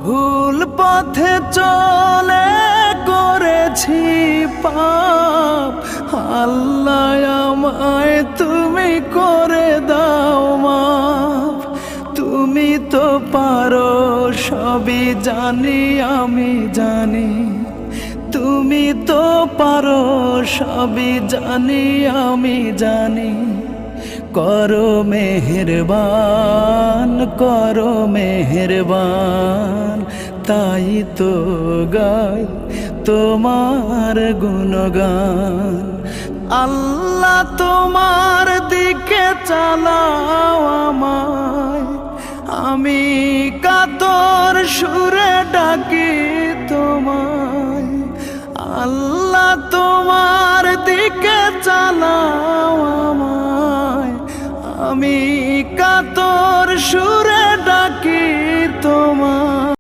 ভুল পথে চলে করেছি পাপ, আল্লাহ আমায় তুমি করে দাও মাফ। তুমি তো পারো সবই জানি আমি জানি, তুমি তো পারো সবই জানি আমি জানি। করো মেহেরবান, করো মেহেরবান, তাই তো গাই তোমার গুণগান। আল্লাহ তোমার দিকে চালাও আমায়, আমি কাতর সুরে ডাকি তোমায়। আল্লাহ তোমার দিকে চালাও আমায়, আমি কাতর সুরে ডাকি তোমায়।